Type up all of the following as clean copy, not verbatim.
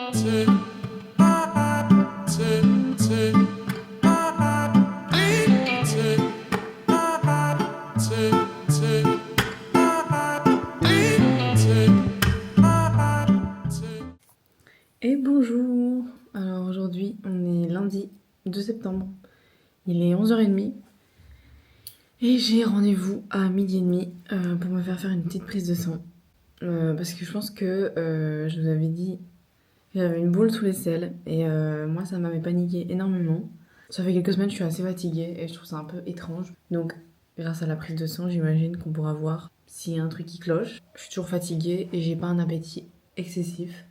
Et bonjour. Alors aujourd'hui on est lundi 2 septembre, il est 11h30 et j'ai rendez-vous à 12h30 pour me faire une petite prise de sang. Parce que je pense que je vous avais dit que j'avais une boule sous l'aisselle et moi ça m'avait paniqué énormément. Ça fait quelques semaines que je suis assez fatiguée et je trouve ça un peu étrange. Donc grâce à la prise de sang j'imagine qu'on pourra voir s'il y a un truc qui cloche. Je suis toujours fatiguée et j'ai pas un appétit excessif.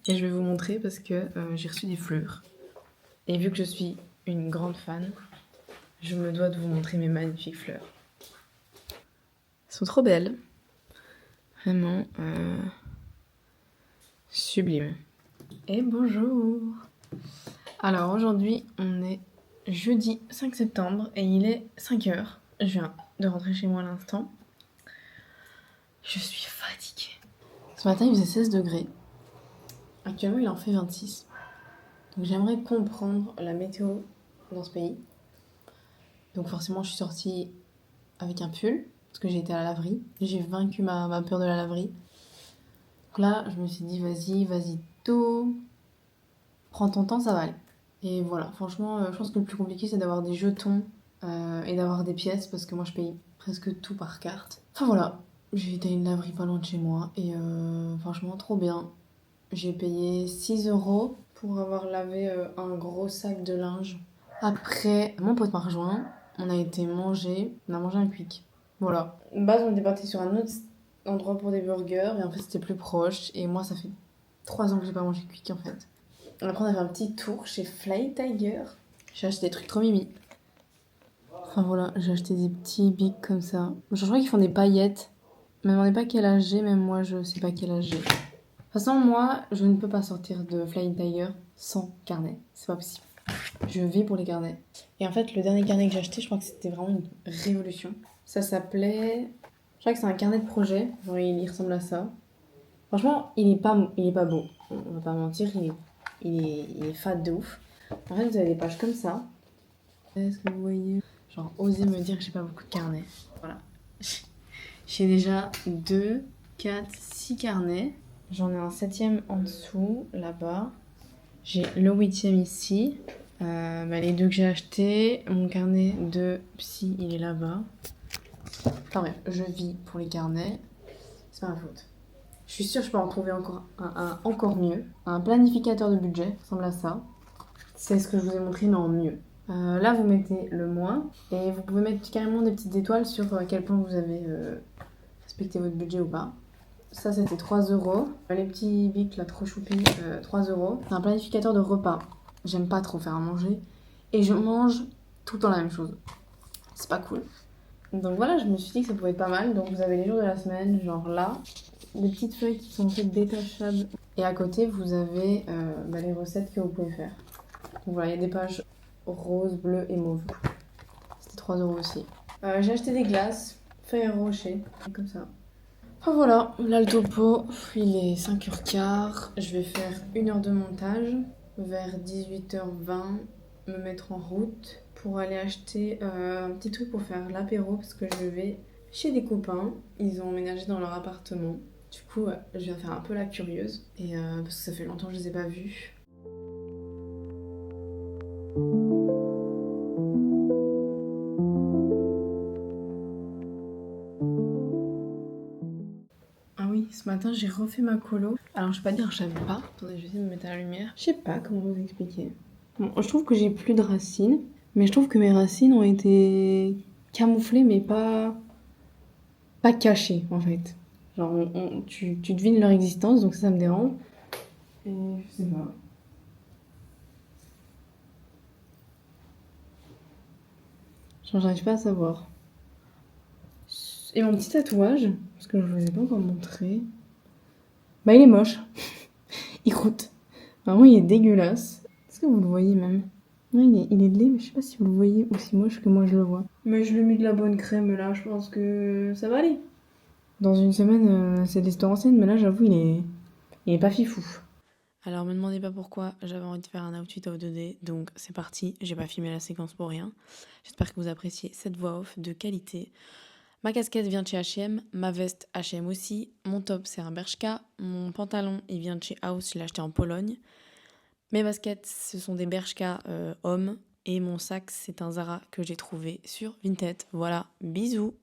Et je vais vous montrer parce que j'ai reçu des fleurs. Et vu que je suis une grande fan, je me dois de vous montrer mes magnifiques fleurs. Elles sont trop belles. Vraiment sublime. Et bonjour. Alors aujourd'hui, on est jeudi 5 septembre et il est 5h. Je viens de rentrer chez moi à l'instant. Je suis fatiguée. Ce matin, il faisait 16 degrés. Actuellement, il en fait 26. Donc j'aimerais comprendre la météo dans ce pays. Donc forcément, je suis sortie avec un pull, parce que j'ai été à la laverie. J'ai vaincu ma peur de la laverie. Donc là, je me suis dit, vas-y tôt. Prends ton temps, ça va aller. Et voilà, franchement, je pense que le plus compliqué, c'est d'avoir des jetons et d'avoir des pièces, parce que moi, je paye presque tout par carte. Enfin voilà, j'ai été à une laverie pas loin de chez moi, et franchement, trop bien. J'ai payé 6 € pour avoir lavé un gros sac de linge. Après, mon pote m'a rejoint, on a mangé un quick. Voilà. De base, on était parti sur un autre endroit pour des burgers, et en fait, c'était plus proche. Et moi, ça fait 3 ans que j'ai pas mangé quick en fait. Après, on a fait un petit tour chez Fly Tiger. J'ai acheté des trucs trop mimi. Enfin voilà, j'ai acheté des petits bics comme ça. Je crois qu'ils font des paillettes. Me demandez pas quel âge j'ai, même moi, je sais pas quel âge j'ai. De toute façon, moi, je ne peux pas sortir de Flying Tiger sans carnet. C'est pas possible. Je vis pour les carnets. Et en fait, le dernier carnet que j'ai acheté, je crois que c'était vraiment une révolution. Ça s'appelait... Je crois que c'est un carnet de projet. Genre, il ressemble à ça. Franchement, il est pas beau. On va pas mentir, il est fade de ouf. En fait, vous avez des pages comme ça. Est-ce que vous voyez? Genre, osez me dire que j'ai pas beaucoup de carnets. Voilà. J'ai déjà 2, 4, 6 carnets. J'en ai un 7e en dessous, là-bas. J'ai le 8e ici. Les 2 que j'ai achetés. Mon carnet de psy, il est là-bas. Enfin bref, je vis pour les carnets. C'est pas ma faute. Je suis sûre que je peux en trouver encore un encore mieux. Un planificateur de budget, ça ressemble à ça. C'est ce que je vous ai montré, mais en mieux. Là, vous mettez le mois. Et vous pouvez mettre carrément des petites étoiles sur à quel point vous avez respecté votre budget ou pas. Ça, c'était 3 €. Les petits bics, là, trop choupis, 3 €. C'est un planificateur de repas. J'aime pas trop faire à manger. Et je mange tout le temps la même chose. C'est pas cool. Donc voilà, je me suis dit que ça pouvait être pas mal. Donc vous avez les jours de la semaine, genre là. Des petites feuilles qui sont faites détachables. Et à côté, vous avez les recettes que vous pouvez faire. Donc voilà, il y a des pages rose, bleu et mauve. C'était 3 € aussi. J'ai acheté des glaces, Ferrero Rocher, comme ça. Oh voilà, là le topo, il est 5h15, je vais faire 1 heure de montage, vers 18h20, me mettre en route pour aller acheter un petit truc pour faire l'apéro parce que je vais chez des copains, ils ont emménagé dans leur appartement. Du coup, je viens faire un peu la curieuse, et parce que ça fait longtemps que je les ai pas vus. Ah oui, ce matin j'ai refait ma colo. Alors je vais pas dire que j'aime pas. Attendez, je vais essayer de me mettre à la lumière. Je sais pas comment vous expliquer. Bon, je trouve que j'ai plus de racines, mais je trouve que mes racines ont été camouflées, mais pas cachées en fait. Genre tu devines leur existence, donc ça me dérange. Et je sais pas. Genre j'arrive pas à savoir. Et mon petit tatouage, parce que je vous ai pas encore montré. Bah il est moche. Il croûte. Vraiment il est dégueulasse. Est-ce que vous le voyez même? Ouais, il est laid, mais je sais pas si vous le voyez aussi moche que moi je le vois. Mais je lui ai mis de la bonne crème là, je pense que ça va aller. Dans une semaine, c'est des histoires anciennes, mais là j'avoue il est pas fifou. Alors me demandez pas pourquoi j'avais envie de faire un outfit en 2D, donc c'est parti, j'ai pas filmé la séquence pour rien. J'espère que vous appréciez cette voix off de qualité. Ma casquette vient de chez H&M, ma veste H&M aussi, mon top c'est un Bershka, mon pantalon il vient de chez House, je l'ai acheté en Pologne. Mes baskets ce sont des Bershka hommes et mon sac c'est un Zara que j'ai trouvé sur Vinted. Voilà, bisous.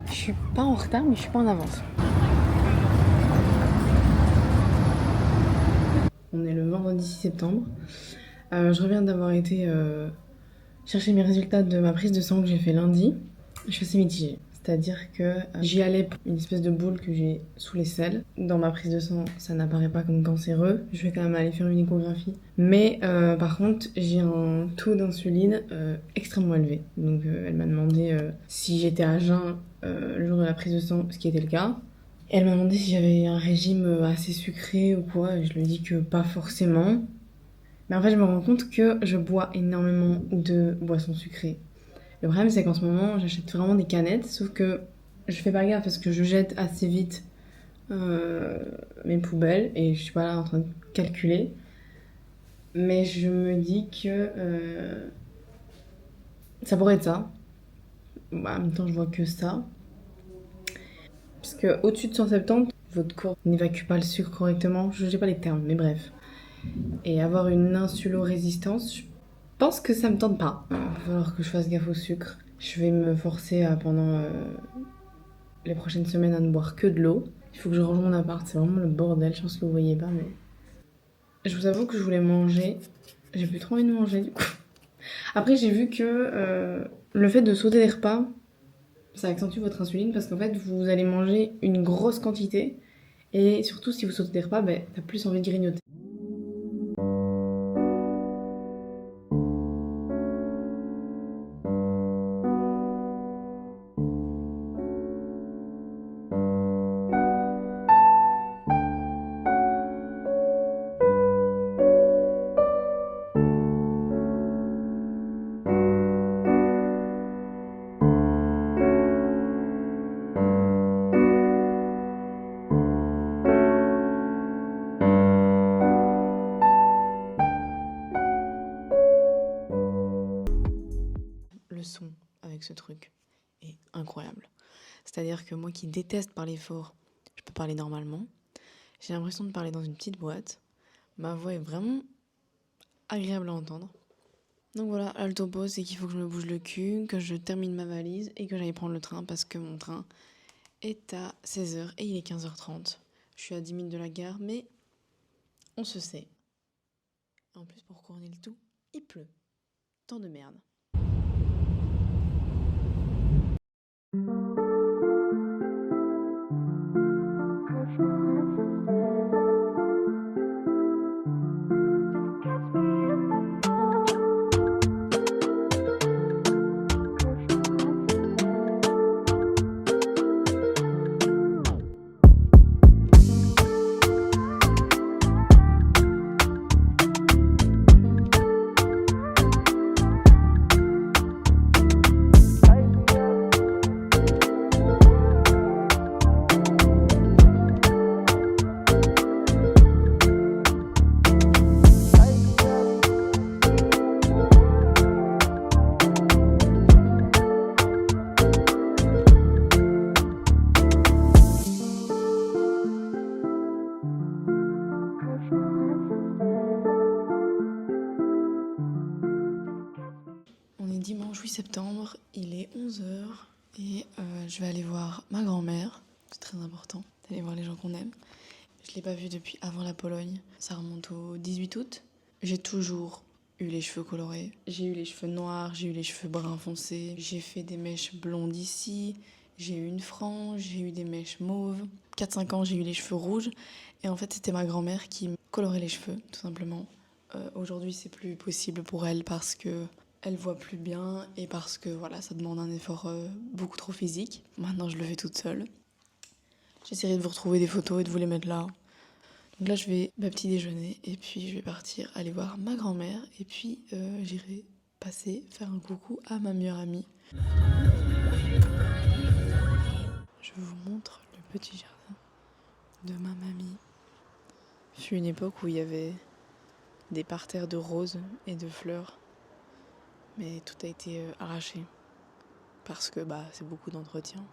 Je suis pas en retard mais je suis pas en avance. On est le vendredi 6 septembre. Je reviens d'avoir été chercher mes résultats de ma prise de sang que j'ai fait lundi. Je suis assez mitigée. C'est-à-dire que j'y allais pour une espèce de boule que j'ai sous les selles. Dans ma prise de sang, ça n'apparaît pas comme cancéreux. Je vais quand même aller faire une échographie. Mais par contre, j'ai un taux d'insuline extrêmement élevé. Donc elle m'a demandé si j'étais à jeun le jour de la prise de sang, ce qui était le cas. Elle m'a demandé si j'avais un régime assez sucré ou quoi, et je lui ai dit que pas forcément. Mais en fait, je me rends compte que je bois énormément de boissons sucrées. Le problème, c'est qu'en ce moment, j'achète vraiment des canettes, sauf que je fais pas gaffe parce que je jette assez vite mes poubelles et je suis pas là en train de calculer. Mais je me dis que ça pourrait être ça. Bah, en même temps, je vois que ça. Parce que au-dessus de 170, votre corps n'évacue pas le sucre correctement. Je sais pas les termes, mais bref. Et avoir une insulorésistance, je pense que ça me tente pas. Il va falloir que je fasse gaffe au sucre. Je vais me forcer pendant les prochaines semaines à ne boire que de l'eau. Il faut que je range mon appart, c'est vraiment le bordel. Je pense que vous voyez pas, mais je vous avoue que je voulais manger. J'ai plus trop envie de manger du coup. Après, j'ai vu que le fait de sauter des repas, ça accentue votre insuline parce qu'en fait, vous allez manger une grosse quantité. Et surtout, si vous sautez des repas, t'as plus envie de grignoter. Le son avec ce truc est incroyable. C'est-à-dire que moi qui déteste parler fort, je peux parler normalement. J'ai l'impression de parler dans une petite boîte. Ma voix est vraiment agréable à entendre. Donc voilà, là, le topo, c'est qu'il faut que je me bouge le cul, que je termine ma valise et que j'aille prendre le train parce que mon train est à 16h et il est 15h30. Je suis à 10 minutes de la gare, mais on se sait. En plus, pour couronner le tout, il pleut. Tant de merde. On est dimanche 8 septembre, il est 11h et je vais aller voir ma grand-mère. C'est très important d'aller voir les gens qu'on aime. Je ne l'ai pas vue depuis avant la Pologne, ça remonte au 18 août. J'ai toujours eu les cheveux colorés. J'ai eu les cheveux noirs, j'ai eu les cheveux bruns foncés. J'ai fait des mèches blondes ici, j'ai eu une frange, j'ai eu des mèches mauves. 4-5 ans, j'ai eu les cheveux rouges. Et en fait, c'était ma grand-mère qui me colorait les cheveux, tout simplement. Aujourd'hui, c'est plus possible pour elle parce que elle voit plus bien et parce que voilà, ça demande un effort beaucoup trop physique. Maintenant, je le fais toute seule. J'essaierai de vous retrouver des photos et de vous les mettre là. Donc là, je vais petit déjeuner et puis je vais partir aller voir ma grand-mère et puis j'irai passer faire un coucou à ma meilleure amie. Je vous montre le petit jardin de ma mamie. fut une époque où il y avait des parterres de roses et de fleurs, mais tout a été arraché parce que c'est beaucoup d'entretien.